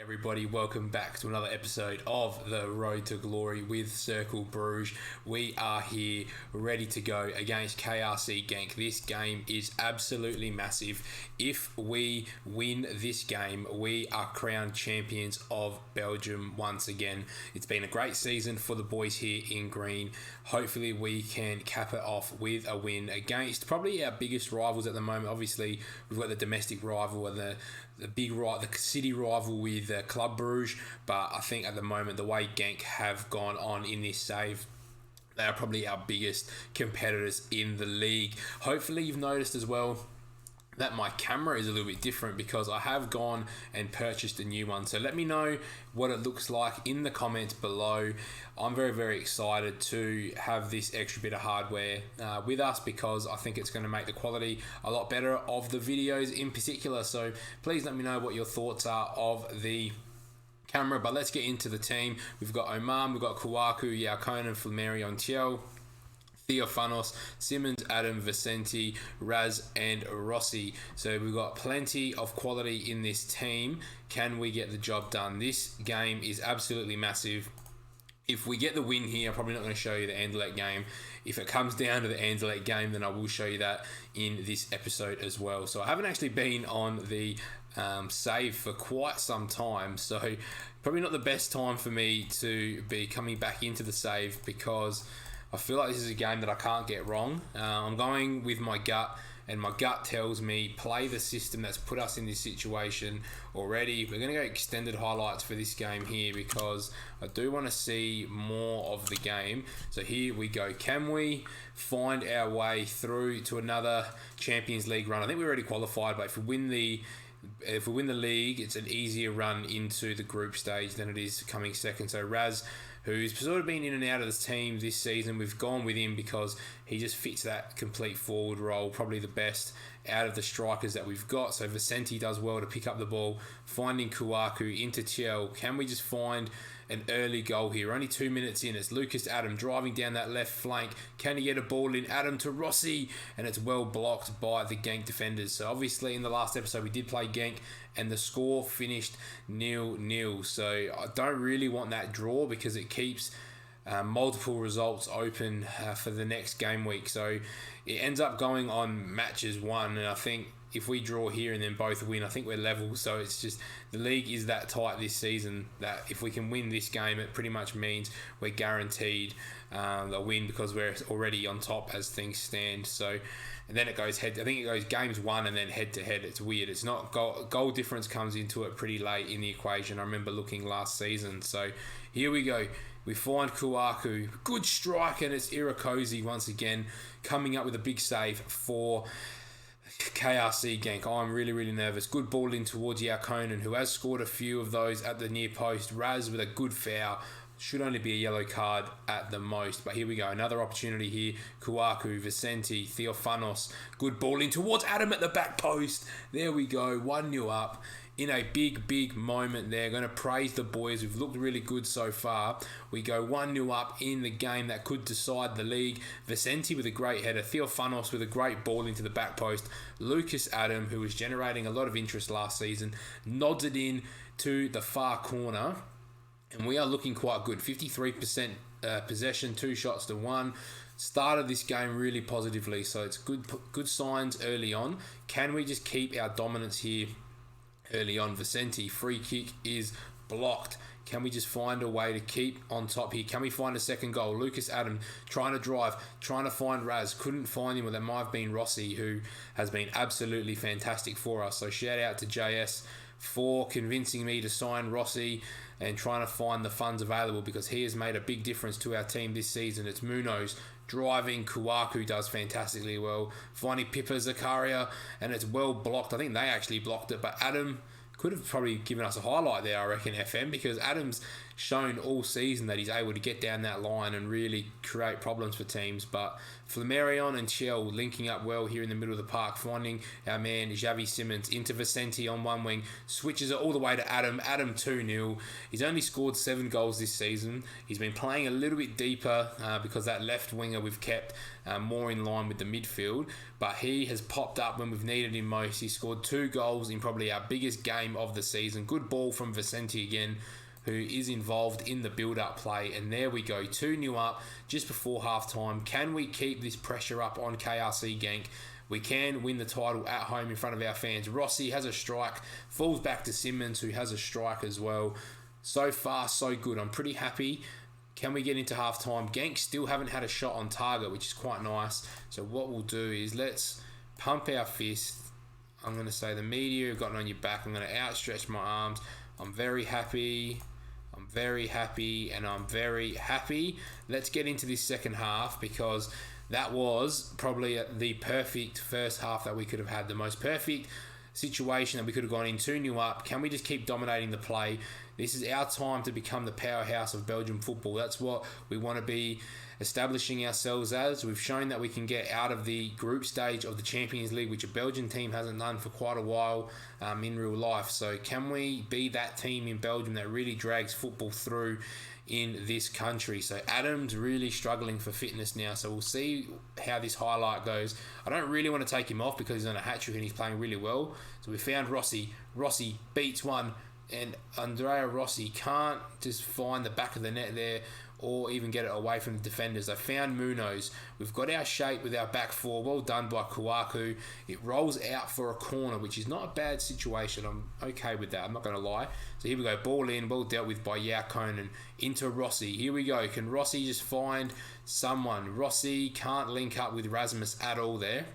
Everybody, welcome back to another episode of the Road to Glory with Cercle Brugge. We are here ready to go against KRC Genk. This game is absolutely massive. If we win this game, we are crowned champions of Belgium once again. It's been a great season for the boys here in green. Hopefully we can cap it off with a win against probably our biggest rivals at the moment. Obviously, we've got the domestic rival and the city rival with Club Brugge, but I think at the moment the way Genk have gone on in this save, they are probably our biggest competitors in the league. Hopefully you've noticed as well that my camera is a little bit different because I have gone and purchased a new one. So let me know what it looks like in the comments below. I'm very, very excited to have this extra bit of hardware with us because I think it's going to make the quality a lot better of the videos in particular. So please let me know what your thoughts are of the camera. But let's get into the team. We've got Oman, we've got Kouakou, Yakonen, Flameri on Tiel, Theophanos, Simmons, Adam, Vicente, Raz and Rossi. So we've got plenty of quality in this team. Can we get the job done? This game is absolutely massive. If we get the win here, I'm probably not going to show you the Anderlecht game. If it comes down to the Anderlecht game, then I will show you that in this episode as well. So I haven't actually been on the save for quite some time, so probably not the best time for me to be coming back into the save because I feel like this is a game that I can't get wrong. I'm going with my gut, and my gut tells me play the system that's put us in this situation already. We're going to go extended highlights for this game here because I do want to see more of the game. So here we go. Can we find our way through to another Champions League run? I think we're already qualified, but if we win the league, it's an easier run into the group stage than it is coming second. So Raz, who's sort of been in and out of the team this season, we've gone with him because he just fits that complete forward role, probably the best out of the strikers that we've got. So Vicente does well to pick up the ball, finding Kouakou into Tiel. Can we just find an early goal here? Only 2 minutes in. It's Lucas Adam driving down that left flank. Can he get a ball in? Adam to Rossi, and it's well blocked by the Genk defenders. So obviously in the last episode we did play Genk and the score finished 0-0. So I don't really want that draw because it keeps multiple results open for the next game week. So it ends up going on matches won, and I think if we draw here and then both win, I think we're level. So it's just the league is that tight this season that if we can win this game, it pretty much means we're guaranteed the win because we're already on top as things stand. So and then it goes head. I think it goes games won and then head to head. It's weird. It's not goal difference comes into it pretty late in the equation. I remember looking last season. So here we go. We find Kouakou, good strike, and it's Irakoze once again coming up with a big save for KRC Genk. I'm really, really nervous. Good ball in towards Yakonen, who has scored a few of those at the near post. Raz with a good foul. Should only be a yellow card at the most. But here we go. Another opportunity here. Kouakou, Vicente, Theophanos. Good ball in towards Adam at the back post. There we go. 1-0 up. In a big, big moment there. Going to praise the boys. We've looked really good so far. We go 1-0 up in the game that could decide the league. Vicente with a great header. Theophanos with a great ball into the back post. Lucas Adam, who was generating a lot of interest last season, nods it in to the far corner. And we are looking quite good. 53% possession, 2 shots to 1. Started this game really positively. So it's good signs early on. Can we just keep our dominance here early on? Vicente, free kick is blocked. Can we just find a way to keep on top here? Can we find a second goal? Lucas Adam trying to drive, trying to find Raz. Couldn't find him. Well, that might have been Rossi, who has been absolutely fantastic for us. So shout out to JS for convincing me to sign Rossi and trying to find the funds available because he has made a big difference to our team this season. It's Munoz driving. Kouakou does fantastically well. Finding Pippa Zakaria, and it's well blocked. I think they actually blocked it, but Adam could have probably given us a highlight there, I reckon, FM, because Adam's shown all season that he's able to get down that line and really create problems for teams. But Flamerion and Tiel linking up well here in the middle of the park, finding our man Xavi Simmons into Vicente on one wing, switches it all the way to Adam. Adam 2-0. He's only scored 7 goals this season. He's been playing a little bit deeper because that left winger we've kept more in line with the midfield. But he has popped up when we've needed him most. He scored 2 goals in probably our biggest game of the season. Good ball from Vicente again, who is involved in the build-up play. And there we go, 2-0 up just before half-time. Can we keep this pressure up on KRC Genk? We can win the title at home in front of our fans. Rossi has a strike, falls back to Simmons, who has a strike as well. So far, so good. I'm pretty happy. Can we get into half-time? Genk still haven't had a shot on target, which is quite nice. So what we'll do is let's pump our fist. I'm going to say the media have gotten on your back. I'm going to outstretch my arms. I'm very happy. I'm very happy, and I'm very happy. Let's get into this second half, because that was probably the perfect first half that we could have had. The most perfect situation that we could have gone in 2-0 up. Can we just keep dominating the play? This is our time to become the powerhouse of Belgian football. That's what we want to be establishing ourselves as. We've shown that we can get out of the group stage of the Champions League, which a Belgian team hasn't done for quite a while in real life. So can we be that team in Belgium that really drags football through in this country? So Adam's really struggling for fitness now, so we'll see how this highlight goes. I don't really want to take him off because he's on a hat-trick and he's playing really well. So we found Rossi. Rossi beats one, and Andrea Rossi can't just find the back of the net there or even get it away from the defenders. They found Munoz. We've got our shape with our back four. Well done by Kouakou. It rolls out for a corner, which is not a bad situation. I'm okay with that. I'm not going to lie. So here we go. Ball in. Well dealt with by Yao Conan. Into Rossi. Here we go. Can Rossi just find someone? Rossi can't link up with Rasmus at all there.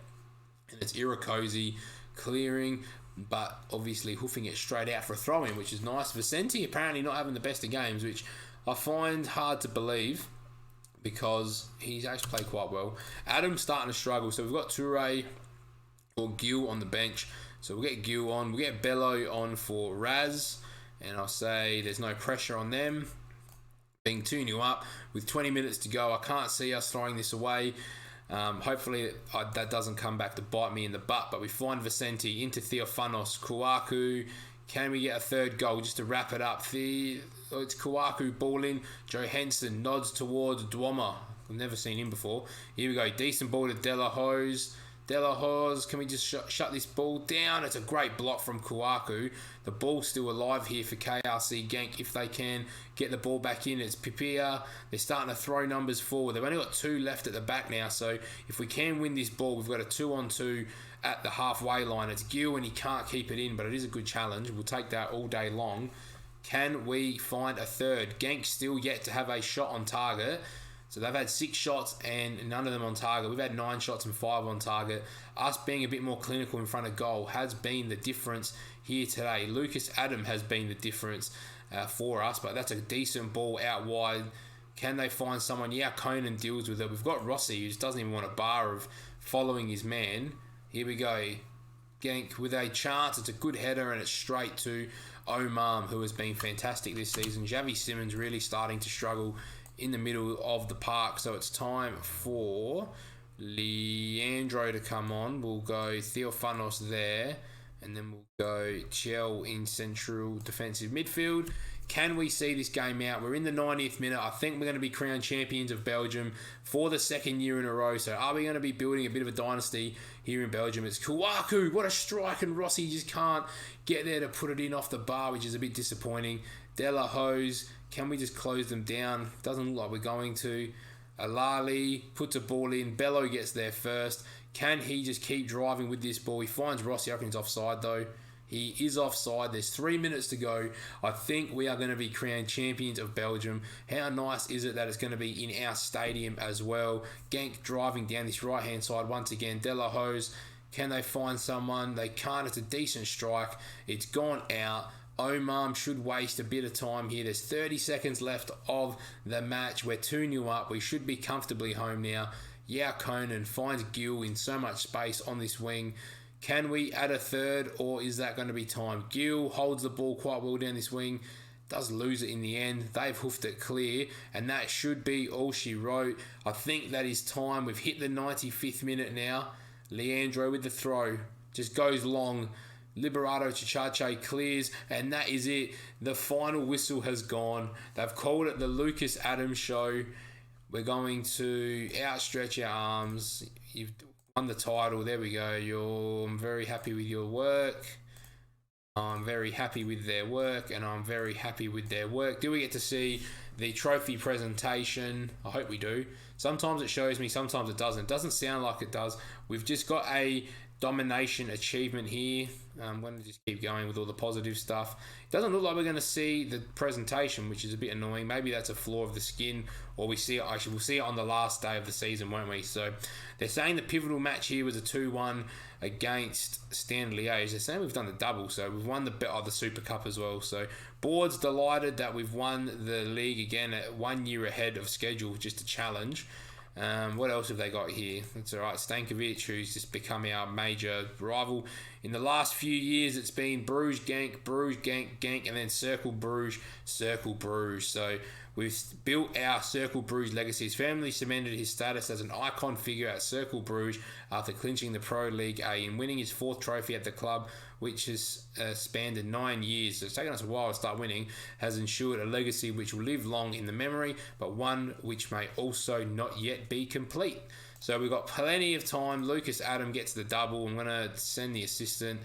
And it's Irakoze clearing, but obviously hoofing it straight out for a throw-in, which is nice. Vicente apparently not having the best of games, which I find hard to believe because he's actually played quite well. Adam's starting to struggle, so we've got Toure or Gil on the bench. So we'll get Gil on. We'll get Bello on for Raz, and I'll say there's no pressure on them. Being 2-0 up with 20 minutes to go, I can't see us throwing this away. Hopefully that doesn't come back to bite me in the butt, but we find Vicente into Theophanos. Kouakou, can we get a third goal just to wrap it up? It's Kouakou ball in. Johansson nods towards Duoma. I've never seen him before. Here we go. Decent ball to De La Hoz. De La Hoz, can we just shut this ball down? It's a great block from Kouakou. The ball's still alive here for KRC Genk if they can get the ball back in. It's Pipia. They're starting to throw numbers forward. They've only got 2 left at the back now, so if we can win this ball, we've got a 2-on-2 at the halfway line. It's Gil and he can't keep it in, but it is a good challenge. We'll take that all day long. Can we find a third? Genk still yet to have a shot on target. So they've had 6 shots and none of them on target. We've had 9 shots and 5 on target. Us being a bit more clinical in front of goal has been the difference here today. Lucas Adam has been the difference for us, but that's a decent ball out wide. Can they find someone? Yeah, Conan deals with it. We've got Rossi, who just doesn't even want a bar of following his man. Here we go. Genk with a chance. It's a good header and it's straight to Omar, who has been fantastic this season. Xavi Simmons really starting to struggle in the middle of the park, so it's time for Leandro to come on. We'll go Theophanos there, and then we'll go Chell in central defensive midfield. Can we see this game out? We're in the 90th minute. I think we're going to be crowned champions of Belgium for the 2nd year in a row. So are we going to be building a bit of a dynasty here in Belgium? It's Kouakou. What a strike, and Rossi just can't get there to put it in off the bar, which is a bit disappointing. De La Hoz, can we just close them down? Doesn't look like we're going to. Alali puts a ball in. Bello gets there first. Can he just keep driving with this ball? He finds Rossi. I reckon he's offside though. He is offside. There's 3 minutes to go. I think we are going to be crowned champions of Belgium. How nice is it that it's going to be in our stadium as well? Genk driving down this right-hand side once again. De La Hoz, can they find someone? They can't. It's a decent strike. It's gone out. Omar should waste a bit of time here. There's 30 seconds left of the match. We're 2-0 up. We should be comfortably home now. Yao Conan finds Gil in so much space on this wing. Can we add a third, or is that going to be time? Gil holds the ball quite well down this wing. Does lose it in the end. They've hoofed it clear, and that should be all she wrote. I think that is time. We've hit the 95th minute now. Leandro with the throw. Just goes long. Liberato Chichache clears, and that is it. The final whistle has gone. They've called it the Lucas Adams show. We're going to outstretch our arms. You've won the title. There we go. I'm very happy with your work. I'm very happy with their work, and I'm very happy with their work. Do we get to see the trophy presentation? I hope we do. Sometimes it shows me, sometimes it doesn't. It doesn't sound like it does. We've just got a domination achievement here. I'm going to just keep going with all the positive stuff. It doesn't look like we're going to see the presentation, which is a bit annoying. Maybe that's a flaw of the skin, or we'll see it on the last day of the season, won't we? So they're saying the pivotal match here was a 2-1 against Stanley Liège. They're saying we've done the double, so we've won the Super Cup as well. So board's delighted that we've won the league again at 1 year ahead of schedule, just a challenge. What else have they got here? That's all right. Stankovic, who's just become our major rival. In the last few years, it's been Brugge, Genk, and then Cercle, Brugge. So we've built our Cercle Brugge legacy. His family cemented his status as an icon figure at Cercle Brugge after clinching the Pro League A and winning his 4th trophy at the club, which has spanned 9 years. So it's taken us a while to start winning, has ensured a legacy which will live long in the memory, but one which may also not yet be complete. So we've got plenty of time. Lucas Adam gets the double. I'm going to send the assistant,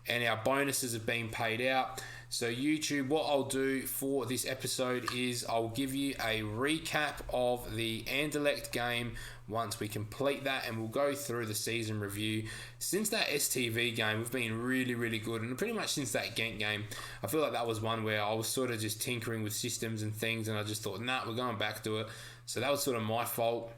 and our bonuses have been paid out. So YouTube, what I'll do for this episode is I'll give you a recap of the Anderlecht game once we complete that, and we'll go through the season review. Since that STV game, we've been really, really good, and pretty much since that Genk game, I feel like that was one where I was sort of just tinkering with systems and things, and I just thought, we're going back to it. So that was sort of my fault.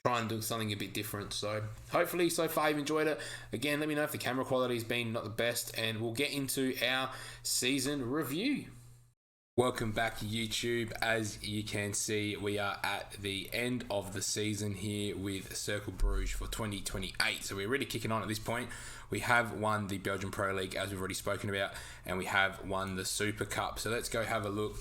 Try and do something a bit different. So hopefully so far you've enjoyed it. Again, let me know if the camera quality has been not the best, and we'll get into our season review. Welcome back to YouTube. As you can see, we are at the end of the season here with Cercle Brugge for 2028. So we're really kicking on at this point. We have won the Belgian Pro League, as we've already spoken about, and we have won the Super Cup. So let's go have a look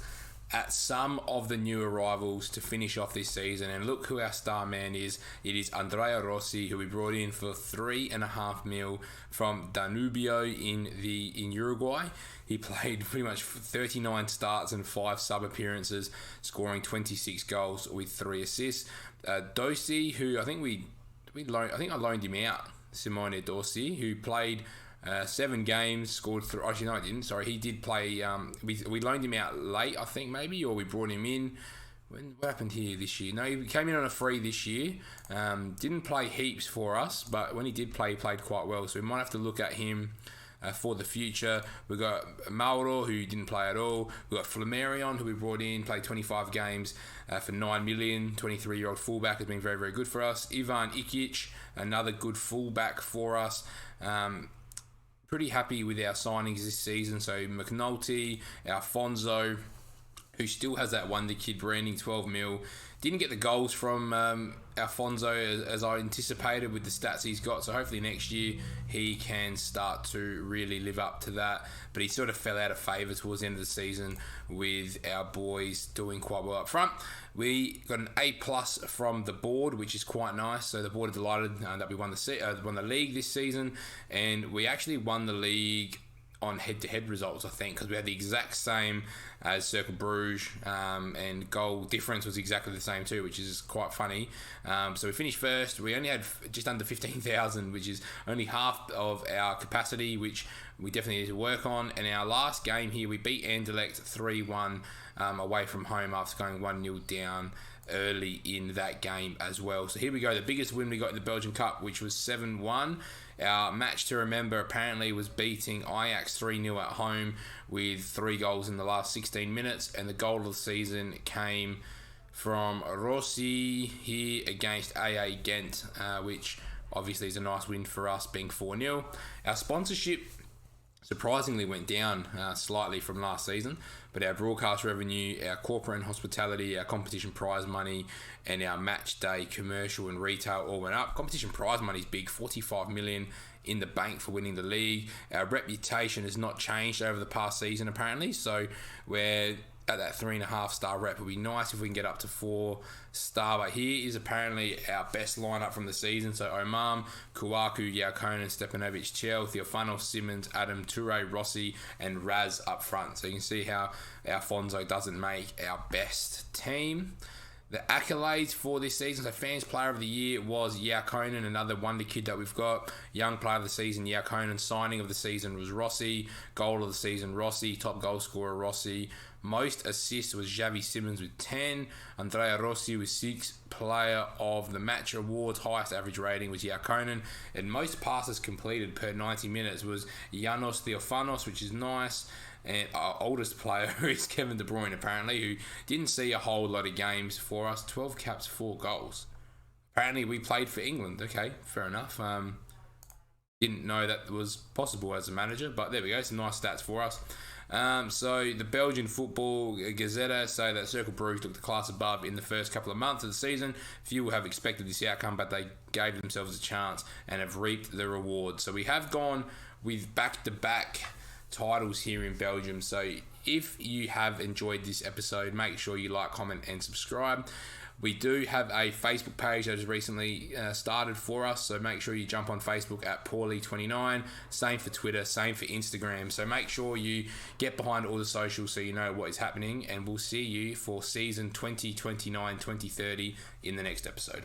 at some of the new arrivals to finish off this season, and look who our star man is. It is Andrea Rossi, who we brought in for $3.5 million from Danubio in Uruguay. He played pretty much 39 starts and 5 sub appearances, scoring 26 goals with 3 assists. Dossi, who I think I loaned him out, Simone Dossi, who played 7 games, scored 3. Actually, no, I didn't. Sorry, he did play. We loaned him out late, I think, maybe, or we brought him in. What happened here this year? No, he came in on a free this year. Didn't play heaps for us, but when he did play, he played quite well. So we might have to look at him for the future. We've got Mauro, who didn't play at all. We've got Flamarion, who we brought in, played 25 games for $9 million. 23-year-old fullback, has been very, very good for us. Ivan Ikic, another good fullback for us. Pretty happy with our signings this season. So McNulty, Alfonso, who still has that wonder kid branding, 12 mil. Didn't get the goals from Alfonso as I anticipated with the stats he's got. So hopefully next year he can start to really live up to that. But he sort of fell out of favour towards the end of the season with our boys doing quite well up front. We got an A+ from the board, which is quite nice. So the board are delighted that we won the league this season, and we actually won the league on head-to-head results, I think, because we had the exact same as Cercle Brugge, and goal difference was exactly the same too, which is quite funny. So we finished first. We only had just under 15,000, which is only half of our capacity, which we definitely need to work on. And our last game here, we beat Anderlecht 3-1 away from home after going 1-0 down early in that game as well. So here we go, the biggest win we got in the Belgian Cup, which was 7-1. Our match to remember apparently was beating Ajax 3-0 at home with 3 goals in the last 16 minutes, and the goal of the season came from Rossi here against AA Ghent, which obviously is a nice win for us, being 4-0. Our sponsorship surprisingly went down slightly from last season, but our broadcast revenue, our corporate and hospitality, our competition prize money, and our match day commercial and retail all went up. Competition prize money is big, 45 million in the bank for winning the league. Our reputation has not changed over the past season apparently, so we're at that 3.5 star rep. It would be nice if we can get up to 4 star, but here is apparently our best lineup from the season. So Omam, Kouakou, Yaukonen, Stepanovic, Chel, Theofanos, Simmons, Adam, Toure, Rossi, and Raz up front. So you can see how Alfonso doesn't make our best team. The accolades for this season, so Fans Player of the Year was Konen, another wonder kid that we've got. Young Player of the Season, Konen. Signing of the season was Rossi. Goal of the season, Rossi. Top goal scorer, Rossi. Most assists was Xavi Simons with 10. Andrea Rossi with 6. Player of the Match Awards, highest average rating was Konen. And most passes completed per 90 minutes was Janos Theophanos, which is nice. And our oldest player is Kevin De Bruyne, apparently, who didn't see a whole lot of games for us. 12 caps, 4 goals. Apparently, we played for England. Okay, fair enough. Didn't know that was possible as a manager, but there we go. Some nice stats for us. So the Belgian Football Gazette say that Cercle Brugge took the class above in the first couple of months of the season. Few will have expected this outcome, but they gave themselves a chance and have reaped the reward. So we have gone with back-to-back titles here in Belgium. So if you have enjoyed this episode, make sure you like, comment and subscribe. We do have a Facebook page that has recently started for us, so make sure you jump on Facebook at Poorly29. Same for Twitter, same for Instagram. So make sure you get behind all the socials so you know what is happening, and we'll see you for season 2029-2030 in the next episode.